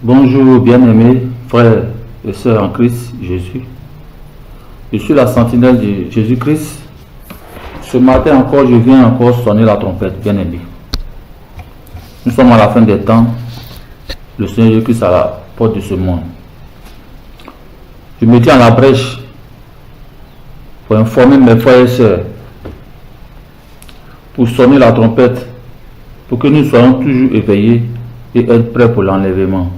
Bonjour bien-aimés frères et sœurs en Christ Jésus. Je suis la sentinelle de Jésus-Christ. Ce matin encore, je viens encore sonner la trompette, bien-aimés. Nous sommes à la fin des temps. Le Seigneur Jésus-Christ à la porte de ce monde. Je me tiens à la brèche pour informer mes frères et sœurs, pour sonner la trompette, pour que nous soyons toujours éveillés et être prêts pour l'enlèvement.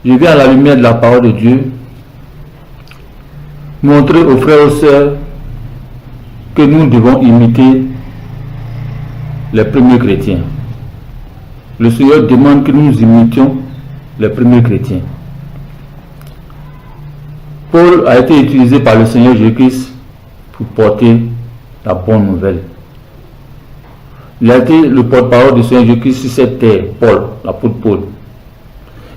Je viens à la lumière de la parole de Dieu montrer aux frères et aux sœurs que nous devons imiter les premiers chrétiens. Le Seigneur demande que nous imitions les premiers chrétiens. Paul a été utilisé par le Seigneur Jésus-Christ pour porter la bonne nouvelle. Il a été le porte-parole du Seigneur Jésus-Christ sur cette terre, Paul, l'apôtre Paul.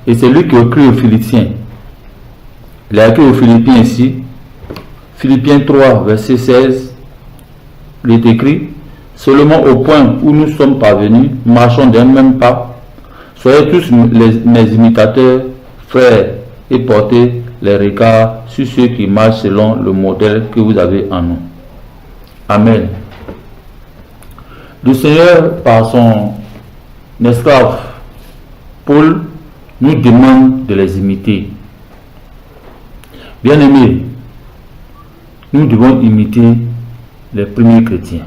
Et c'est lui qui a écrit aux Philippiens. Il a écrit aux Philippiens ici, Philippiens 3, verset 16. Il est écrit: seulement au point où nous sommes parvenus, marchons d'un même pas. Soyez tous mes imitateurs, frères, et portez les regards sur ceux qui marchent selon le modèle que vous avez en nous. Amen. Le Seigneur, par son esclave, Paul, nous demande de les imiter. Bien-aimés, nous devons imiter les premiers chrétiens.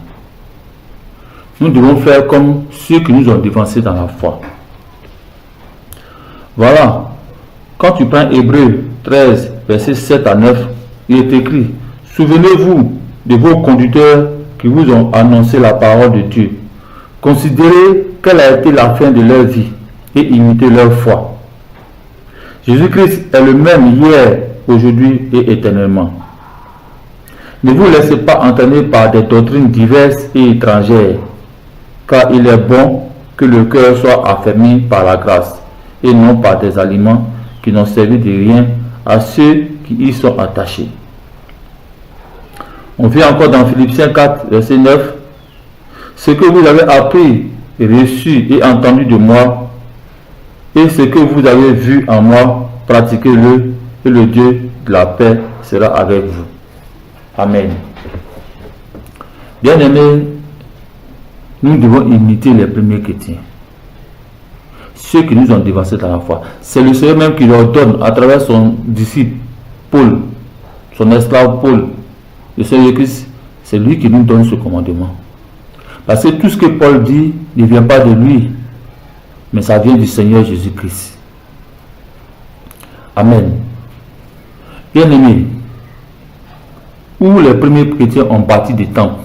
Nous devons faire comme ceux qui nous ont devancés dans la foi. Voilà, quand tu prends Hébreux 13, versets 7 à 9, il est écrit: souvenez-vous de vos conducteurs qui vous ont annoncé la parole de Dieu. Considérez quelle a été la fin de leur vie et imitez leur foi. Jésus-Christ est le même hier, aujourd'hui et éternellement. Ne vous laissez pas entraîner par des doctrines diverses et étrangères, car il est bon que le cœur soit affermi par la grâce et non par des aliments qui n'ont servi de rien à ceux qui y sont attachés. On vient encore dans Philippiens 4, verset 9. Ce que vous avez appris, reçu et entendu de moi, et ce que vous avez vu en moi, pratiquez-le, et le Dieu de la paix sera avec vous. Amen. Bien-aimés, nous devons imiter les premiers chrétiens, ceux qui nous ont devancés dans la foi. C'est le Seigneur même qui leur donne, à travers son disciple Paul, son esclave Paul, le Seigneur Christ, c'est lui qui nous donne ce commandement. Parce que tout ce que Paul dit ne vient pas de lui, mais ça vient du Seigneur Jésus-Christ. Amen. Bien-aimés, où les premiers chrétiens ont bâti des temples.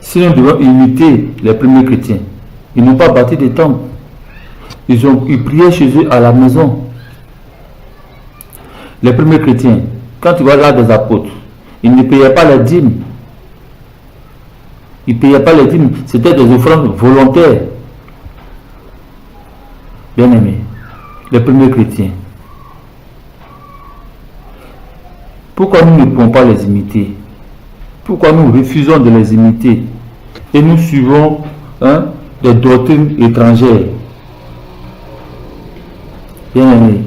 Si nous devons imiter les premiers chrétiens, ils n'ont pas bâti des temples. Ils priaient chez eux à la maison. Les premiers chrétiens, quand tu vas là des apôtres, ils ne payaient pas les dîmes. Ils ne payaient pas les dîmes, c'était des offrandes volontaires. Bien-aimés, les premiers chrétiens. Pourquoi nous ne pouvons pas les imiter? Pourquoi nous refusons de les imiter et nous suivons des doctrines étrangères? Bien-aimés,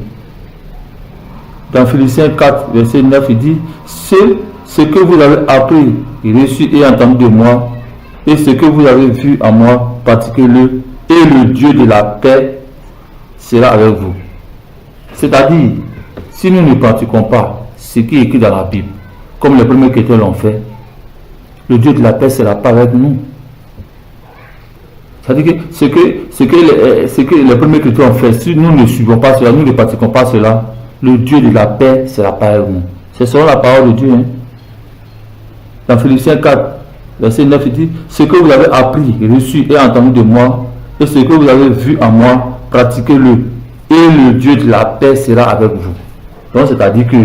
dans Philippiens 4, verset 9, il dit: ce que vous avez appris, reçu et entendu de moi, et ce que vous avez vu en moi, pratiquez-le, et le Dieu de la paix sera avec vous. C'est-à-dire, si nous ne pratiquons pas ce qui est écrit dans la Bible, comme les premiers chrétiens l'ont fait, le Dieu de la paix ne sera pas avec nous. C'est-à-dire que ce que les premiers chrétiens ont fait, si nous ne suivons pas cela, nous ne pratiquons pas cela, le Dieu de la paix ne sera pas avec nous. C'est selon la parole de Dieu. Dans Philippiens 4, verset 9, il dit: ce que vous avez appris, reçu et entendu de moi, et ce que vous avez vu en moi, pratiquez-le, et le Dieu de la paix sera avec vous. Donc c'est-à-dire que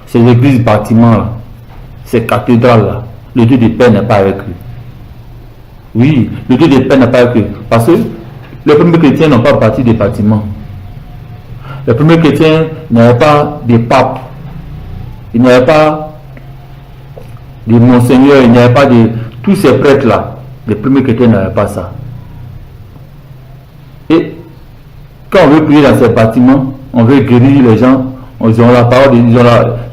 ces églises bâtiments-là, ces cathédrales-là, le Dieu de paix n'est pas avec eux. Oui, le Dieu de paix n'est pas avec eux. Parce que les premiers chrétiens n'ont pas bâti des bâtiments. Les premiers chrétiens n'avaient pas des papes. Il n'y avait pas de monseigneurs, il n'y avait pas de... Tous ces prêtres-là, les premiers chrétiens n'avaient pas ça. Et quand on veut prier dans ces bâtiments, on veut guérir les gens, ils ont la parole,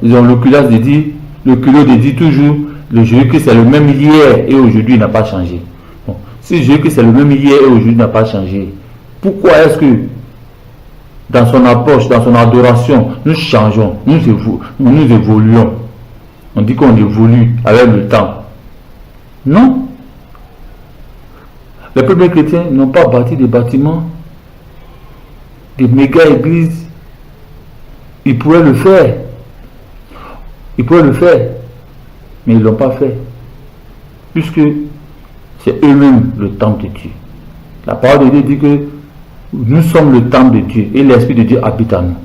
ils ont le courage de dire, le culot de dire toujours, le Jésus-Christ c'est le même hier et aujourd'hui il n'a pas changé. Bon, si Jésus-Christ c'est le même hier et aujourd'hui n'a pas changé, pourquoi est-ce que dans son approche, dans son adoration, nous changeons, nous évoluons? On dit qu'on évolue avec le temps. Non. Les premiers chrétiens n'ont pas bâti des bâtiments, des méga églises. Ils pourraient le faire. Ils pourraient le faire. Mais ils ne l'ont pas fait. Puisque c'est eux-mêmes le temple de Dieu. La parole de Dieu dit que nous sommes le temple de Dieu et l'Esprit de Dieu habite en nous.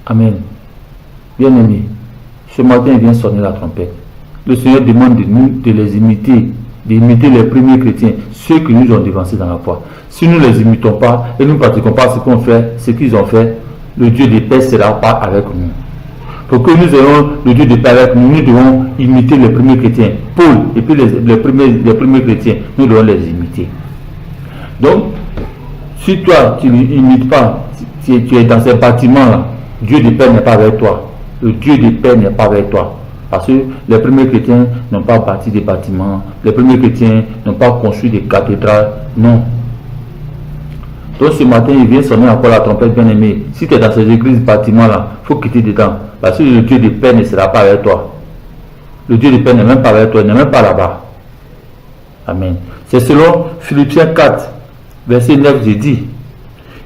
Amen. Bien-aimés, ce matin il vient sonner la trompette. Le Seigneur demande de nous de les imiter, d'imiter les premiers chrétiens, ceux qui nous ont devancés dans la foi. Si nous ne les imitons pas et nous ne pratiquons pas ce qu'on fait, ce qu'ils ont fait, le Dieu de paix ne sera pas avec nous. Pour que nous ayons le Dieu de paix avec nous, nous devons imiter les premiers chrétiens. Paul et puis les premiers chrétiens, nous devons les imiter. Donc, si toi tu n'imites pas, tu es dans ces bâtiments-là, Dieu de paix n'est pas avec toi. Le Dieu de paix n'est pas avec toi. Parce que les premiers chrétiens n'ont pas bâti des bâtiments, les premiers chrétiens n'ont pas construit des cathédrales, non. Donc ce matin, il vient sonner encore la trompette, bien-aimé. Si tu es dans ces églises, bâtiments-là, il faut quitter dedans. Parce que le Dieu de paix ne sera pas avec toi. Le Dieu de paix n'est même pas avec toi, il n'est même pas là-bas. Amen. C'est selon Philippiens 4, verset 9, j'ai dit.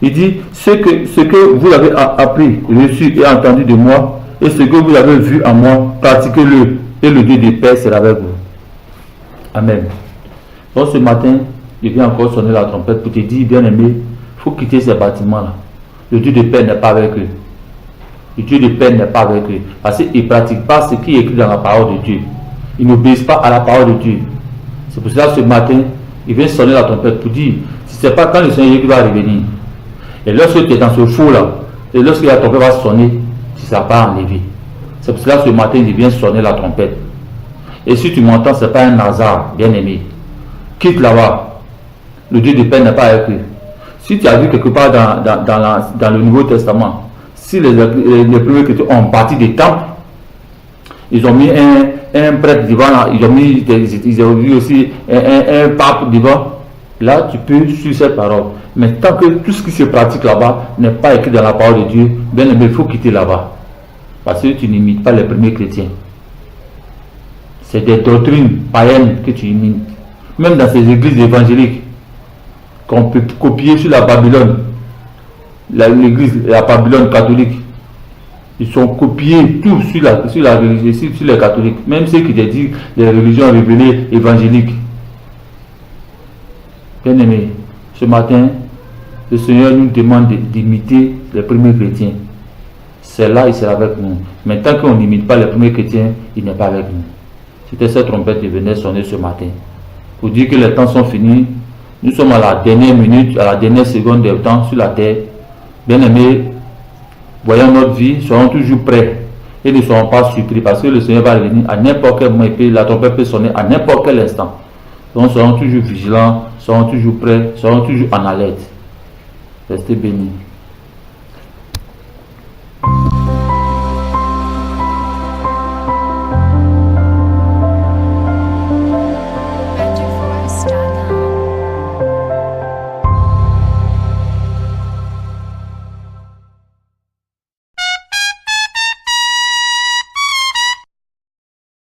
Il dit, ce que vous avez appris, reçu et entendu de moi, et ce que vous avez vu en moi, pratiquez-le, et le Dieu de paix sera avec vous. Amen. Donc ce matin, il vient encore sonner la trompette pour te dire, bien-aimé, il faut quitter ces bâtiments-là. Le Dieu de paix n'est pas avec eux. Le Dieu de paix n'est pas avec eux. Parce qu'ils ne pratiquent pas ce qui est écrit dans la parole de Dieu. Ils n'obéissent pas à la parole de Dieu. C'est pour cela ce matin, il vient sonner la trompette pour dire, si ce n'est pas quand le Seigneur va revenir. Et lorsque tu es dans ce faux-là, et lorsque la trompette va sonner, tu ne seras pas enlevé. C'est pour cela ce matin, il vient sonner la trompette. Et si tu m'entends, ce n'est pas un hasard, bien-aimé. Quitte là-bas. Le Dieu de paix n'est pas avec eux. Si tu as vu quelque part dans le Nouveau Testament, si les premiers chrétiens ont bâti des temples, ils ont mis un prêtre devant, ils ont mis aussi un pape devant. Là, tu peux suivre cette parole. Mais tant que tout ce qui se pratique là-bas n'est pas écrit dans la parole de Dieu, bien aimé, il faut quitter là-bas. Parce que tu n'imites pas les premiers chrétiens. C'est des doctrines païennes que tu imites. Même dans ces églises évangéliques, qu'on peut copier sur la Babylone, la Babylone catholique. Ils sont copiés tout sur les catholiques, même ceux qui te disent les religions révélées évangéliques. Bien-aimés, ce matin, le Seigneur nous demande d'imiter les premiers chrétiens. C'est là, il sera avec nous. Mais tant qu'on n'imite pas les premiers chrétiens, il n'est pas avec nous. C'était cette trompette qui venait sonner ce matin. Pour dire que les temps sont finis, nous sommes à la dernière minute, à la dernière seconde du temps sur la terre. Bien-aimés, voyons notre vie, soyons toujours prêts et ne soyons pas surpris parce que le Seigneur va revenir à n'importe quel moment, la trompette peut sonner à n'importe quel instant. Donc soyons toujours vigilants, soyons toujours prêts, soyons toujours en alerte. Restez bénis.